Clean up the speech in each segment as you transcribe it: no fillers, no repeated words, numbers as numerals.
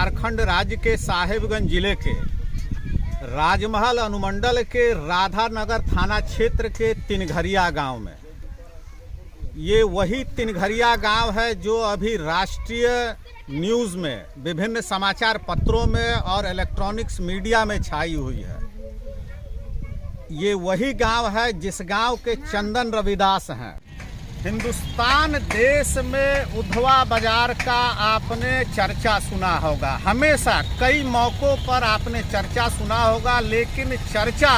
झारखंड राज्य के साहेबगंज जिले के राजमहल अनुमंडल के राधानगर थाना क्षेत्र के तिनघरिया गांव में, ये वही तिनघरिया गांव है जो अभी राष्ट्रीय न्यूज़ में, विभिन्न समाचार पत्रों में और इलेक्ट्रॉनिक्स मीडिया में छाई हुई है। ये वही गांव है जिस गांव के चंदन रविदास हैं। हिंदुस्तान देश में उधवा बाजार का आपने चर्चा सुना होगा, हमेशा कई मौक़ों पर आपने चर्चा सुना होगा, लेकिन चर्चा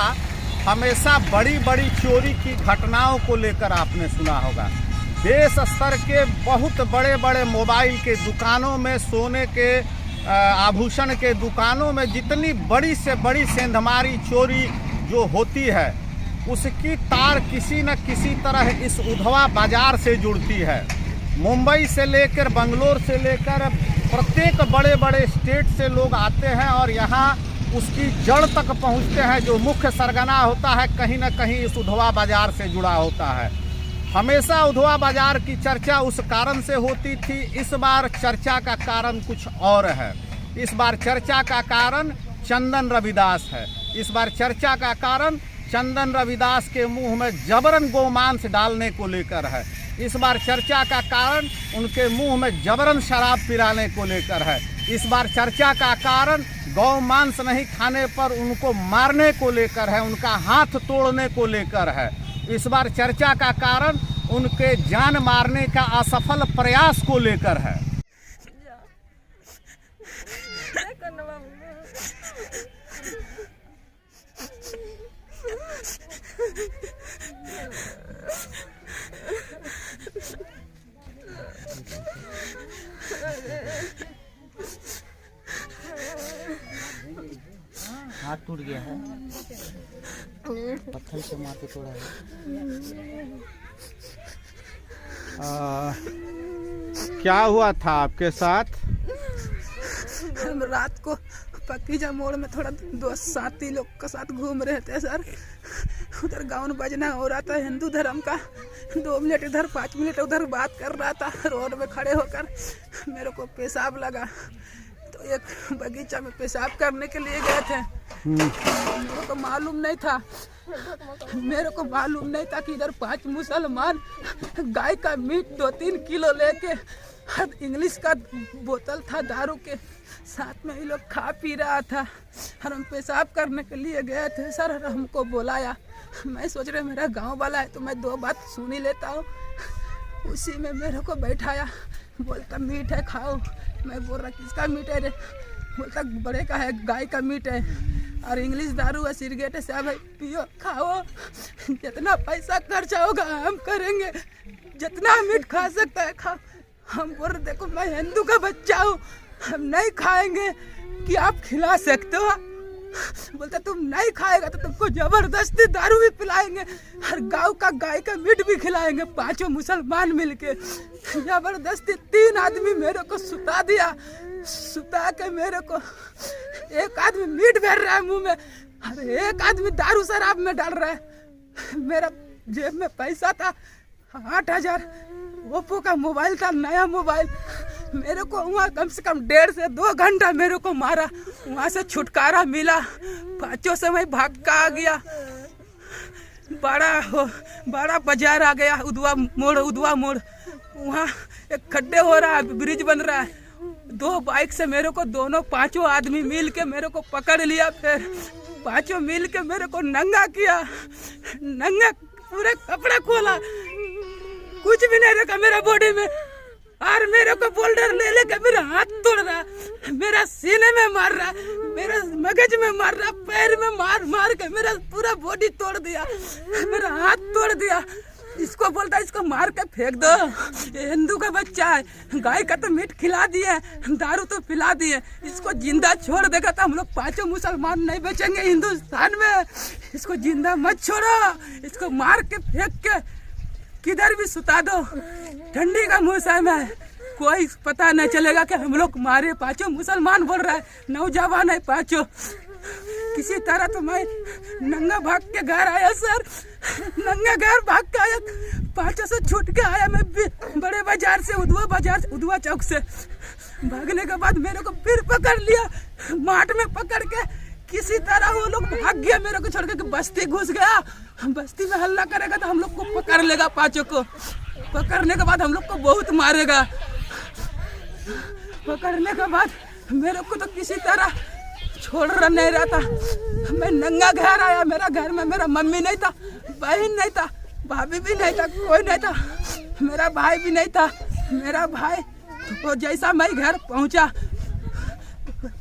हमेशा बड़ी बड़ी चोरी की घटनाओं को लेकर आपने सुना होगा। देश स्तर के बहुत बड़े बड़े मोबाइल के दुकानों में, सोने के आभूषण के दुकानों में जितनी बड़ी से बड़ी सेंधमारी चोरी जो होती है, उसकी तार किसी न किसी तरह इस उधवा बाजार से जुड़ती है। मुंबई से लेकर बंगलोर से लेकर प्रत्येक बड़े बड़े स्टेट से लोग आते हैं और यहाँ उसकी जड़ तक पहुँचते हैं। जो मुख्य सरगना होता है कहीं न कहीं इस उधवा बाजार से जुड़ा होता है। हमेशा उधवा बाजार की चर्चा उस कारण से होती थी, इस बार चर्चा का कारण कुछ और है। इस बार चर्चा का कारण चंदन रविदास है। इस बार चर्चा का कारण चंदन रविदास के मुंह में जबरन गोमांस डालने को लेकर है। इस बार चर्चा का कारण उनके मुंह में जबरन शराब पिलाने को लेकर है। इस बार चर्चा का कारण गौ मांस नहीं खाने पर उनको मारने को लेकर है, उनका हाथ तोड़ने को लेकर है। इस बार चर्चा का कारण उनके जान मारने का असफल प्रयास को लेकर है। हाथ टूट गया है, पत्थर से मार के तोड़ा है। क्या हुआ था आपके साथ? हम रात को पकीजा मोड़ में थोड़ा दोस्त साथी लोग के साथ घूम रहे थे सर। उधर गाउन बजना हो रहा था हिंदू धर्म का। 2 मिनट इधर 5 मिनट उधर बात कर रहा था। रोड में खड़े होकर मेरे को पेशाब लगा, तो एक बगीचा में पेशाब करने के लिए गए थे। मेरे को मालूम नहीं था कि इधर 5 मुसलमान गाय का मीट 2-3 किलो लेके, इंग्लिश का बोतल था दारू के, साथ में ये लोग खा पी रहा था और हम पेशाब करने के लिए गए थे सर। और हमको बुलाया। मैं सोच रहा मेरा गांव वाला है तो मैं 2 बात सुन ही लेता हूँ। उसी में मेरे को बैठाया, बोलता मीट है खाओ। मैं बोल रहा किसका मीट है रे? बोलता बड़े का है, गाय का मीट है और इंग्लिश दारू है, सिगरेट है, सब है, पियो खाओ, जितना पैसा खर्चा होगा हम करेंगे, जितना मीट खा सकता है खाओ। हम बोल रहे देखो मैं हिंदू का बच्चा हूँ, हम नहीं खाएंगे। कि आप खिला सकते हो? बोलता तुम नहीं खाएगा तो तुमको जबरदस्ती दारू भी पिलाएंगे और गाँव का गाय का मीट भी खिलाएंगे। 5 मुसलमान मिलके जबरदस्ती 3 आदमी मेरे को सुता दिया। सुता के मेरे को एक आदमी मीट भर रहा है मुंह में और एक आदमी दारू शराब में डाल रहा है। मेरा जेब में पैसा था 8,000, ओप्पो का मोबाइल था, नया मोबाइल। मेरे को वहाँ कम से कम 1.5 से 2 घंटा मेरे को मारा। वहाँ से छुटकारा मिला, 5 समय भाग का आ गया। बड़ा बाजार आ गया, उधवा मोड़। वहाँ एक खड्डे हो रहा है, ब्रिज बन रहा है। 2 बाइक से मेरे को 5 आदमी मिल के मेरे को पकड़ लिया। फिर 5 मिल के मेरे को नंगा किया, नंगा पूरे कपड़े खोला, कुछ भी नहीं रखा मेरा बॉडी में। और मेरे को बोल्डर ले लेकर मेरा हाथ तोड़ रहा, मेरा सीने में मार रहा, मेरा मगज में मार रहा, पैर में मार के मेरा पूरा बॉडी तोड़ दिया, मेरा हाथ तोड़ दिया। इसको बोलता इसको मार के फेंक दो, ये हिंदू का बच्चा है। गाय का तो मीट खिला दिए, दारू तो पिला दिए, इसको जिंदा छोड़ देगा तो हम लोग 5 मुसलमान नहीं बचेंगे हिंदुस्तान में। इसको जिंदा मत छोड़ो, इसको मार के फेंक के किधर भी सुता दो। ठंडी का मौसम है, कोई पता नहीं चलेगा कि हम लोग मारे। 5 मुसलमान बोल रहा है, नौजवान है 5। किसी तरह तो मैं नंगा भाग के घर आया सर, नंगा घर भाग के आया, 5 से छूट के आया मैं बड़े बाजार से, उधवा चौक से। भागने के बाद मेरे को फिर पकड़ लिया, माट में पकड़ के किसी तरह वो लोग भाग गया, मेरे को छोड़ के बस्ती घुस गया। बस्ती में हल्ला करेगा तो हम लोग को पकड़ लेगा, पांचों को पकड़ने के बाद हम लोग को बहुत मारेगा। पकड़ने के बाद मेरे को तो किसी तरह छोड़ नहीं रहा था। मैं नंगा घर आया, मेरा घर में मेरा मम्मी नहीं था, बहन नहीं था, भाभी भी नहीं था, कोई नहीं था, मेरा भाई भी नहीं था। मेरा भाई तो जैसा मैं घर पहुंचा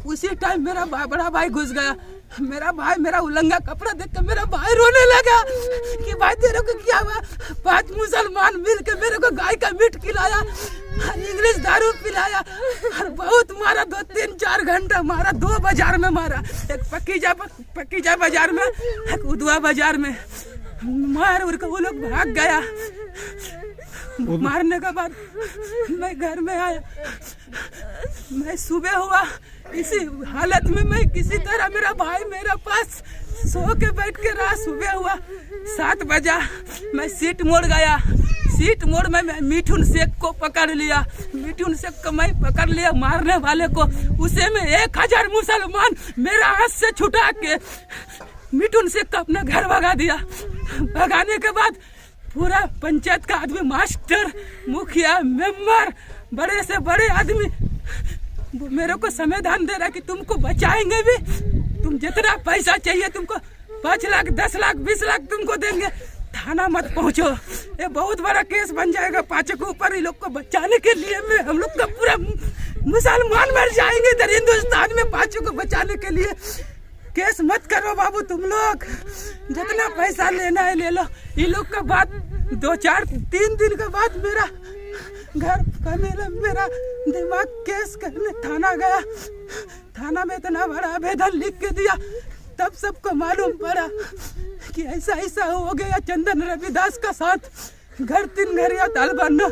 उसी टाइम मेरा बड़ा भाई घुस गया। मेरा भाई मेरा उलंगा कपड़ा देख के मेरा भाई रोने लगा कि भाई तेरे को क्या हुआ। 5 मुसलमान मिल के मेरे को गाय का मीट खिलाया, इंग्लिश दारू पिलाया और बहुत मारा, 2-3-4 घंटा मारा। 2 बाजार में मारा, एक पकीजा बाजार में, एक उदवा बाजार में मार उनको, वो लोग भाग गया। मारने के बाद मैं घर में आया, मैं सुबह हुआ इसी हालत में, मैं किसी तरह मेरा भाई मेरा पास सो के बैठ के रहा। सुबह हुआ 7 बजा, मैं सीट मोड़ गया। सीट मोड़ में मैं मिठुन शेख को पकड़ लिया, मिठुन शेख को मैं पकड़ लिया मारने वाले को। उसे में 1000 मुसलमान मेरा हाथ से छुटा के मिठुन शेख को अपना घर भगा दिया। भगाने के बाद पूरा पंचायत का आदमी, मास्टर, मुखिया, मेंबर, बड़े से बड़े आदमी मेरे को समाधान दे रहा कि तुमको बचाएंगे भी, तुम जितना पैसा चाहिए तुमको 5 लाख, 10 लाख, 20 लाख तुमको देंगे, थाना मत पहुंचो, ये बहुत बड़ा केस बन जाएगा 5 के ऊपर। ये लोग को बचाने के लिए में हम लोग का पूरा मुसलमान मर जाएंगे इधर हिंदुस्तान में। 5 को बचाने के लिए केस मत करो बाबू, तुम लोग जितना पैसा लेना है ले लो। ये लोग का बात 2-4-3 दिन के बाद मेरा घर का मेरा दिमाग केस करने थाना गया। थाना में इतना बड़ा आवेदन लिख के दिया, तब सबको मालूम पड़ा कि ऐसा ऐसा हो गया चंदन रविदास का साथ। घर 3 घरिया तालबन्ना,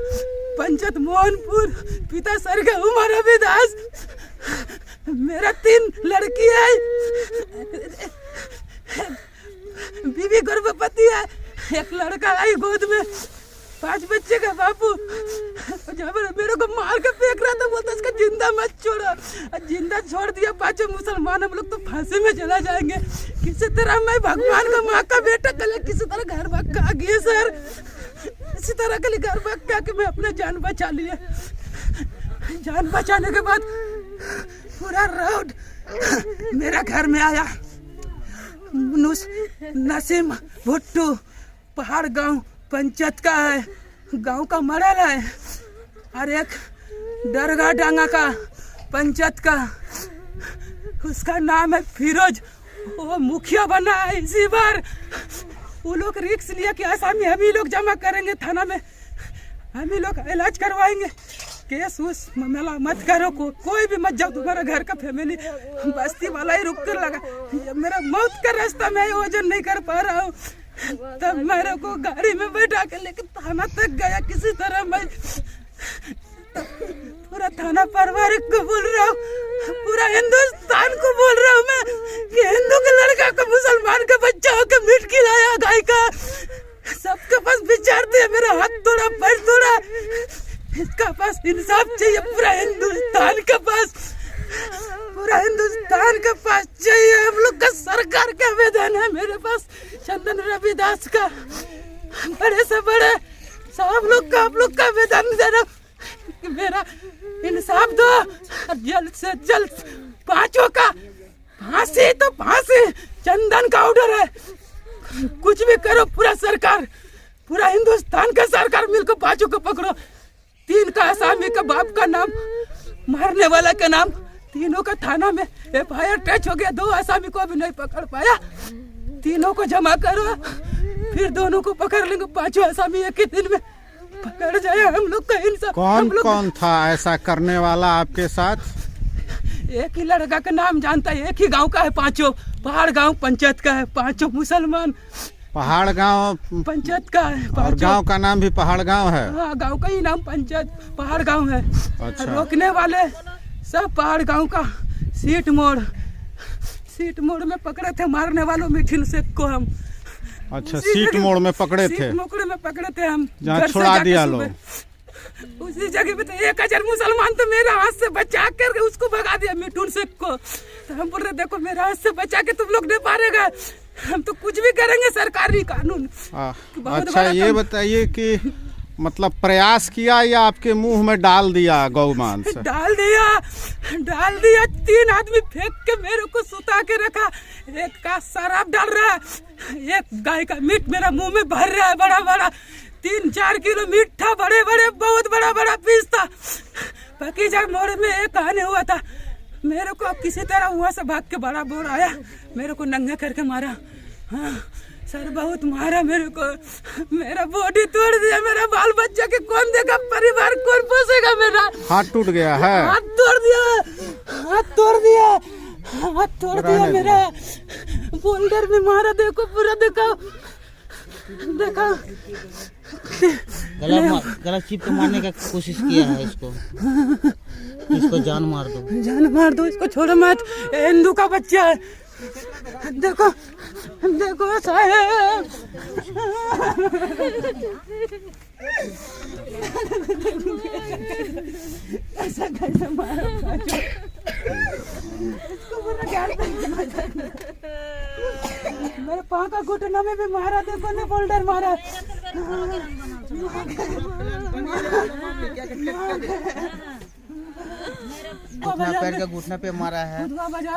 पंचायत मोहनपुर, पिता स्वर्गीय उमर रविदास, मेरा 3 लड़की है, बीवी गर्भवती है, एक लड़का है गोद में, 5 बच्चे का बापू। जब मेरे को मार के फेंक रहा था, बोलता इसका जिंदा मत छोड़ो। जिंदा छोड़ दिया 5 मुसलमान, हम लोग तो फांसी में चला जाएंगे। किसी तरह मैं भगवान का माँ का बेटा कल किसी तरह घर भाग आ गया सर, इसी तरह के लिए घर भाग के मैं अपना जान बचा लिया। जान बचाने के बाद पूरा रोड मेरा घर में आया। नसीम भुट्टू पहाड़ गांव पंचायत का है, गांव का मरल है, और एक दरगाह डांगा का पंचायत का, उसका नाम है फिरोज, वो मुखिया बना है इसी बार। वो लोग रिक्स लिया कि आसामी हम ही लोग जमा करेंगे थाना में, हम ही लोग इलाज करवाएंगे, केस उस मामला मत करो, कोई भी मत जाओ, तुम्हारा घर का फैमिली। बस्ती वाला ही रुक कर लगा, मेरा मौत का रास्ता मैं वजन नहीं कर पा रहा हूँ। तब मेरे को गाड़ी में बैठा के लेकर थाना तक गया। किसी तरह मैं पूरा थाना पारिवारिक को बोल रहा हूँ, पूरा हिंदुस्तान को बोल रहा हूँ मैं कि हिंदू के लड़का को मुसलमान का बच्चा होकर मीट खिलाया गाय का। सबके पास विचारते हैं, मेरा हाथ तोड़ा, पैर तोड़ा, इसका पास इंसाफ चाहिए। पूरा हिंदुस्तान के पास, पूरा हिंदुस्तान के पास चाहिए। हम लोग का सरकार का आवेदन है मेरे पास, चंदन रविदास का, बड़े से बड़े सब लोग का, आप लोग का आवेदन दे रहा कि मेरा इंसाफ दो, और जल्द से जल्द 5 का फांसी तो फांसी, चंदन का ऑर्डर है। कुछ भी करो, पूरा सरकार, पूरा हिंदुस्तान का सरकार मिलकर 5 को पकड़ो। 3 का आसामी का बाप का नाम, मारने वाला का नाम, तीनों का थाना में FIR टच हो गया। 2 आसामी को अभी नहीं पकड़ पाया, तीनों को जमा करो, फिर दोनों को पकड़ लेंगे। 5 आसामी एक ही दिन में पकड़ जाए हम लोग का इंसाफ। कौन था ऐसा करने वाला आपके साथ? एक ही लड़का का नाम जानता है, एक ही गांव का है, 5 पहाड़ गांव पंचायत का है, 5 मुसलमान, पहाड़ गांव पंचायत का है, और गांव का नाम भी पहाड़ गांव है। हाँ, गांव का ही नाम पंचायत पहाड़ गांव है। अच्छा। रोकने वाले सब पहाड़ गांव का सीट मोड़ में पकड़े थे, मारने वालों मिठुन शेख को हम। अच्छा, सीट मोड़ में पकड़े थे, सीट मोड़ में पकड़े थे हम, जहाँ छुड़ा दिया लोग। उसी जगह पे तो 1000 मुसलमान तो मेरा हाथ से बचा कर उसको भगा दिया मिठुन शेख को। तो हम बोल रहे देखो मेरा हाथ से बचा के तुम लोग नहीं पारेगा, हम तो कुछ भी करेंगे सरकारी कानून। अच्छा ये बताइए कि मतलब प्रयास किया या आपके मुंह में डाल दिया गौ मांस? डाल दिया 3 आदमी फेंक के मेरे को सुता के रखा, एक का शराब डाल रहा है, एक गाय का मीट मेरा मुंह में भर रहा है बड़ा बड़ा, 3-4 किलो मीट था, बड़े बड़े बहुत बड़ा बड़ा पीस था। पकीजा मोड़ में एक आने हुआ था, मेरे को किसी तरह वहाँ से भाग के बड़ा बोर आया, मेरे को नंगा करके मारा। हाँ सर बहुत मारा मेरे को, मेरा बॉडी तोड़ दिया, मेरा बाल बच्चा के कौन देगा, परिवार कौन पोसेगा, मेरा हाथ टूट गया है, हाथ तोड़ दिया मेरा, बोल्डर में मारा, देखो पूरा देखो। गला चिप के मारने का कोशिश किया है इसको जान मार दो, इसको छोड़ो मत, हिंदू का बच्चा है। देखो साहब, ऐसा कैसे मारा मेरे पाँव का घुटना में भी मारा, देखो ने बोल्डर मारा। पैर का घुटना पे मारा है,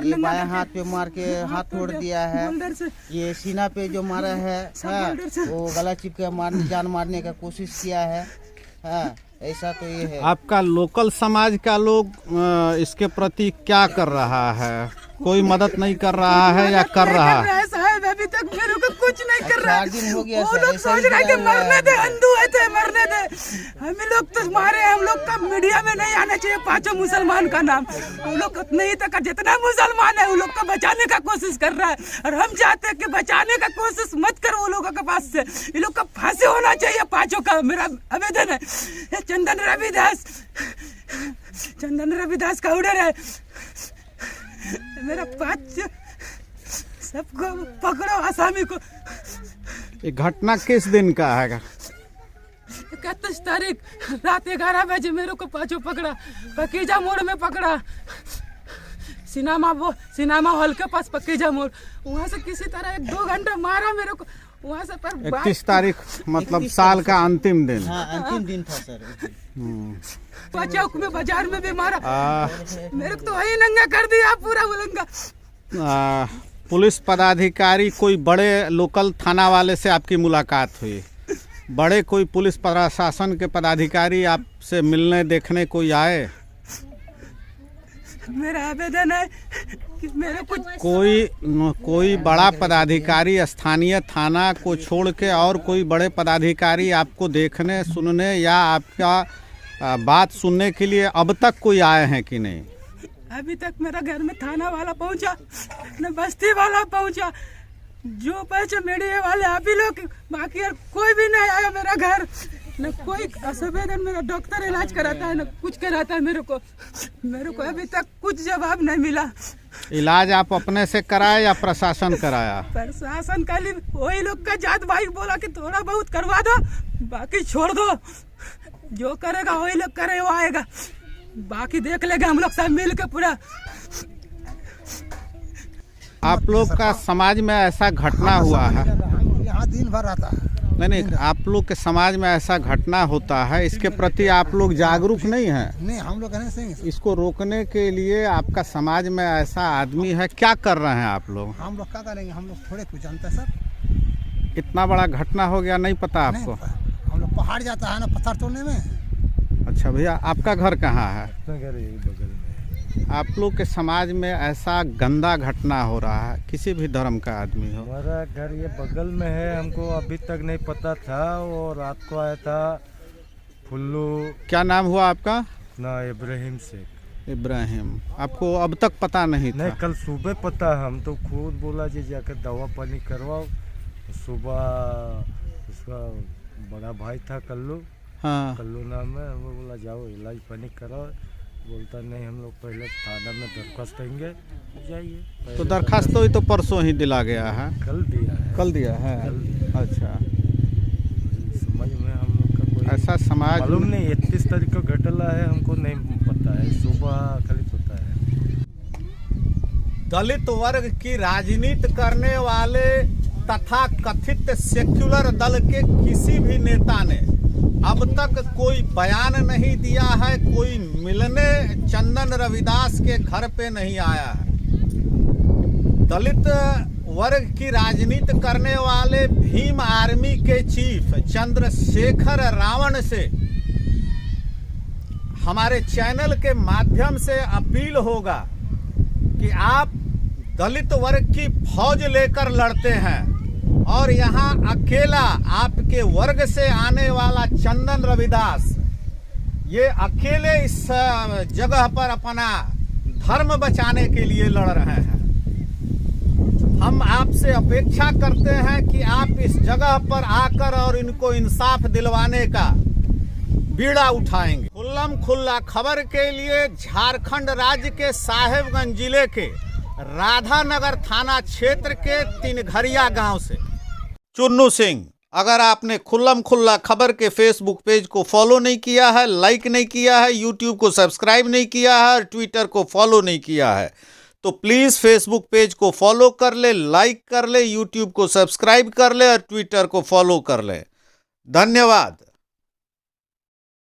ये बाया हाथ पे मार के हाथ तोड़ दिया है, ये सीना पे जो मारा है वो गला चिप के जान मारने का कोशिश किया है। ऐसा तो ये है। आपका लोकल समाज का लोग इसके प्रति क्या कर रहा है? कोई मदद नहीं कर रहा है या कर रहा है? साहब अभी तक मेरे को कुछ नहीं कर रहा है। 4 दिन हो गया वो लोग सोच रहे कि मरने दे, हिंदू है तो मरने दे। हम लोग तो मारे, हम लोग का मीडिया में नहीं आना चाहिए 5 मुसलमान का नाम। हम लोग नहीं तक जितना मुसलमान है वो लोग को बचाने का कोशिश कर रहा है, और हम चाहते हैं कि बचाने का कोशिश मत करो वो लोगों के पास से। ये लोग का फांसी होना चाहिए 5 का, मेरा आवेदन है। चंदन रविदास का ऑर्डर है, मेरा 5 सबको पकड़ो, आसामी को। ये घटना किस दिन का है? 31 तारीख रात 11 बजे मेरे को 5 पकड़ा, पकीजा मोड़ में पकड़ा, सिनेमा हॉल के पास पकीजा मोड़। वहाँ से किसी तरह 1-2 घंटा मारा मेरे को वहाँ से। पर 31 तारीख मतलब साल का अंतिम दिन? हाँ अंतिम दिन था सर। चौक में बाजार में भी मारा, मेरे को तो वही नंगा कर दिया पूरा उलंगा। पुलिस पदाधिकारी कोई बड़े लोकल थाना वाले से आपकी मुलाकात हुई? बड़े कोई पुलिस प्रशासन के पदाधिकारी आपसे मिलने देखने कोई आए? मेरा आवेदन है कि मेरे कुछ कोई बड़ा पदाधिकारी स्थानीय थाना को छोड़ के और कोई बड़े पदाधिकारी आपको देखने सुनने या आपका बात सुनने के लिए अब तक कोई आए हैं कि नहीं? अभी तक मेरा घर में थाना वाला पहुंचा, न बस्ती वाला पहुंचा, जो पहुंचे मीडिया वाले आप ही लोग, बाकी और कोई भी नहीं आया मेरा घर। न कोई असुविधा, मेरा डॉक्टर इलाज कराता है, न कुछ कराता है मेरे को अभी तक कुछ जवाब नहीं मिला। इलाज आप अपने से कराए या प्रशासन कराया? प्रशासन का वही लोग का जात भाई बोला कि थोड़ा बहुत करवा दो, बाकी छोड़ दो, जो करेगा वही लोग करे, वो आएगा, बाकी देख लेंगे हम लोग सब मिल के पूरा। आप लोग का समाज में ऐसा घटना हुआ है? यहाँ दिन भर रहता है। नहीं, आप लोग के समाज में ऐसा घटना होता है, इसके प्रति आप लोग जागरूक नहीं हैं? नहीं, हम लोग नहीं। इसको रोकने के लिए आपका समाज में ऐसा आदमी है, क्या कर रहे हैं आप लोग? हम लोग क्या करेंगे, हम लोग थोड़े कुछ जानते हैं सर। इतना बड़ा घटना हो गया, नहीं पता आपको? हम लोग पहाड़ जाता है ना पत्थर तोड़ने में। अच्छा भैया, आपका घर कहाँ है? घर यही बगल में। आप लोग के समाज में ऐसा गंदा घटना हो रहा है, किसी भी धर्म का आदमी हो? हमारा घर ये बगल में है, हमको अभी तक नहीं पता था, और रात को आया था फुल्लू। क्या नाम हुआ आपका? ना इब्राहिम शेख। इब्राहिम, आपको अब तक पता नहीं था? नहीं, कल सुबह पता, हम तो खुद बोला जी जाकर दवा पानी करवाओ। सुबह उसका बड़ा भाई था कल्लू, हाँ, कल्लू नाम है, वो बोला जाओ इलाज पानी कराओ। बोलता नहीं, हम लोग पहले थाना में दरख्वास्त देंगे, जाइए। तो दरखास्त तो परसों ही दिला गया है? कल दिया है। कल दिया है? कल दिया। अच्छा, समझ में हम लोग का कोई ऐसा समाज मालूम नहीं 31 तारीख को घटना है, हमको नहीं पता है, सुबह खाली पता है। दलित वर्ग की राजनीति करने वाले तथा कथित सेक्युलर दल के किसी भी नेता ने अब तक कोई बयान नहीं दिया है, कोई मिलने चंदन रविदास के घर पे नहीं आया है। दलित वर्ग की राजनीति करने वाले भीम आर्मी के चीफ चंद्रशेखर रावण से हमारे चैनल के माध्यम से अपील होगा कि आप दलित वर्ग की फौज लेकर लड़ते हैं और यहाँ अकेला आपके वर्ग से आने वाला चंदन रविदास ये अकेले इस जगह पर अपना धर्म बचाने के लिए लड़ रहे हैं। हम आपसे अपेक्षा करते हैं कि आप इस जगह पर आकर और इनको इंसाफ दिलवाने का बीड़ा उठाएंगे। खुल्लम खुल्ला खबर के लिए झारखंड राज्य के साहेबगंज जिले के राधानगर थाना क्षेत्र के तिनघरिया गांव से चुन्नू सिंह। अगर आपने खुल्लम खुल्ला खबर के फेसबुक पेज को फॉलो नहीं किया है, लाइक नहीं किया है, यूट्यूब को सब्सक्राइब नहीं किया है और ट्विटर को फॉलो नहीं किया है, तो प्लीज़ फेसबुक पेज को फॉलो कर ले, लाइक कर ले, यूट्यूब को सब्सक्राइब कर ले और ट्विटर को फॉलो कर ले। धन्यवाद।